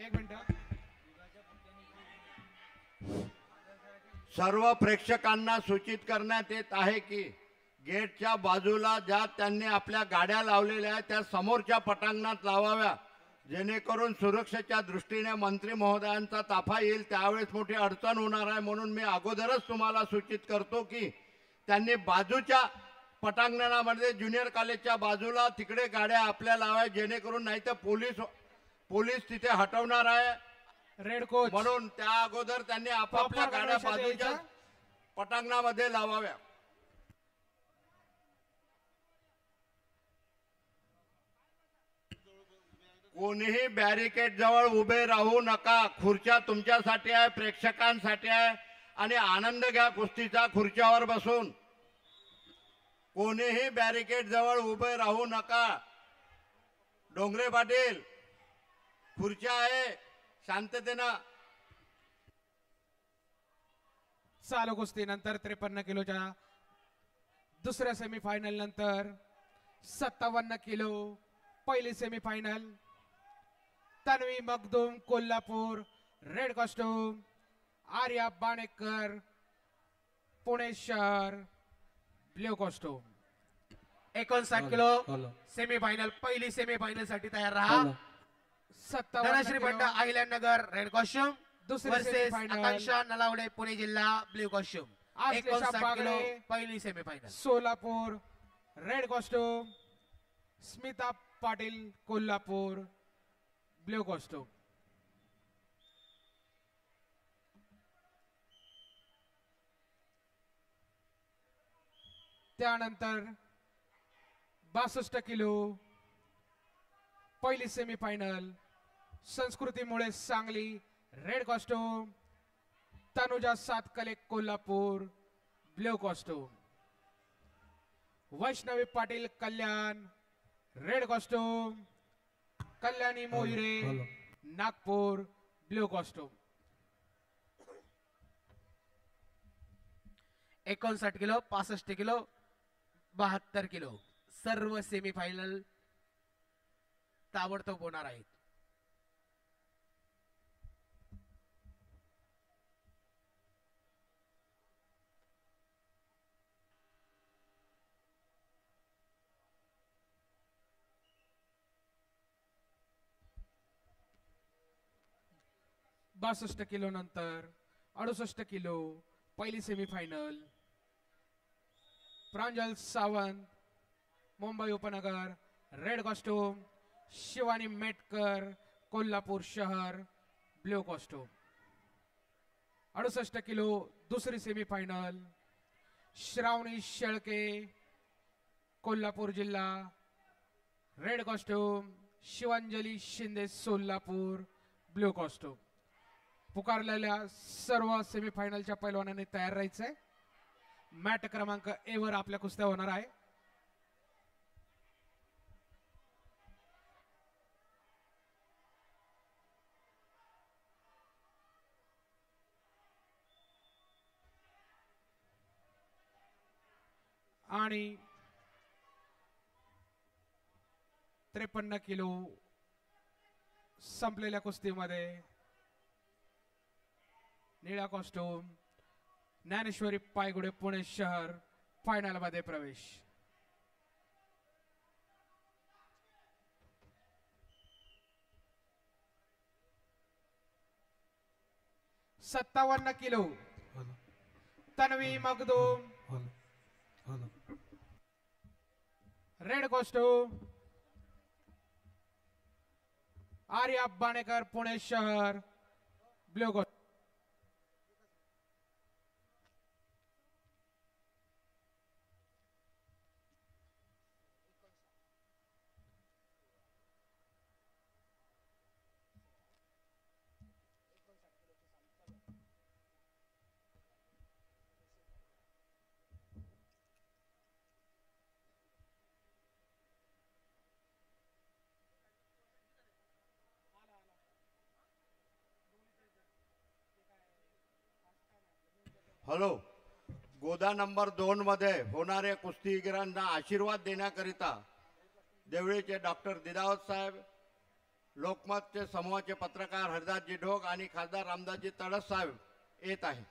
एक मिनिट. सर्व प्रेक्षकांना सूचित करण्यात येत आहे की गेटच्या बाजूला ज्या त्यांनी आपल्या गाड्या लावलेल्या आहेत त्या समोरच्या पटांगणात लावाव्या, जेणेकरून सुरक्षेच्या दृष्टीने मंत्री महोदयांचा ताफा येईल त्यावेळेस मोठी अडचण होणार आहे. म्हणून मी अगोदरच तुम्हाला सूचित करतो की त्यांनी बाजूच्या पटांगणामध्ये ज्युनियर कॉलेजच्या बाजूला तिकडे गाड्या आपल्या लावाय, जेणेकरून नाही तर पोलीस तिथे हटवणार आहे. रेड कोच म्हणून त्या अगोदर त्यांनी आपापल्या प्रॉपर गाड्या गणवेशात बाजूच्या यायचं. पटांगणामध्ये लावाव्या. कोणीही बॅरिकेड जवळ उभे राहू नका. खुर्च्या तुमच्यासाठी आहे, प्रेक्षकांसाठी आहे. आणि आनंद घ्या कुस्तीचा खुर्च्यावर बसून. कोणीही बॅरिकेड जवळ उभे राहू नका. डोंगरे पाटील, खुर्च्या आहे, शांततेनं. चालू कुस्ती नंतर 53 किलोच्या दुसऱ्या सेमीफायनल नंतर 57 किलो पहिली semifinal. Tanvi Magdum Kolhapur red costume, Arya Banekar Pune शहर ब्ल्यू कॉस्ट्यूम. 59 किलो सेमीफायनल पहिली सेमीफायनल साठी तयार राहा. 57 Dhanashree Bhatt kilo Ahilyanagar red costume दुसरी वर्सेस सेमीफायनल. आकांक्षा नलावडे पुणे जिल्हा blue costume. Ashlesha 59 kilo Bagade पहिली semifinal. Solapur red costume, Smita Patil Kolhapur blue costume. त्यानंतर 62 किलो पहिली सेमीफायनल. संस्कृतीमुळे Sangli red costume, Tanuja Satkale Kolhapur blue costume. Vaishnavi Patil कल्याण red costume, Kalyani Mohire Nagpur blue costume. 59 kilo 65 kilo 72 kilo सर्व सेमीफायनल ताबडतोब होणार आहेत. बासष्ट किलो नंतर 68 किलो पहिली सेमीफायनल. प्रांजल सावंत मुंबई उपनगर रेड कॉस्ट्यूम, शिवानी मेटकर कोल्हापूर शहर ब्ल्यू कॉस्ट्यूम. 68 किलो दुसरी सेमीफायनल. श्रावणी शेळके कोल्हापूर जिल्हा red costume, Shivanjali Shinde Solapur blue costume. पुकारलेल्या सर्व सेमीफायनलच्या पैलवानांनी तयार राहायचंय. मॅट क्रमांक ए वर आपल्या कुस्त्या होणार आहे. आणि 53 किलो संपलेल्या कुस्तीमध्ये निळा कॉस्ट्यूम ज्ञानेश्वरी पायगुडे पुणे शहर फायनल मध्ये प्रवेश. सत्तावन्न kilo Tanvi Magdum red costume, Arya Banekar Pune शहर ब्ल्यू कॉस्ट्यूम. हॅलो, गोदा नंबर 2 मध्ये होणाऱ्या कुस्तीगिरांना आशीर्वाद देण्याकरिता देवळीचे डॉक्टर दिदावत साहेब, लोकमतचे समूहाचे पत्रकार हरदासजी ढोक आणि खासदार रामदासजी तडस साहेब येत आहे.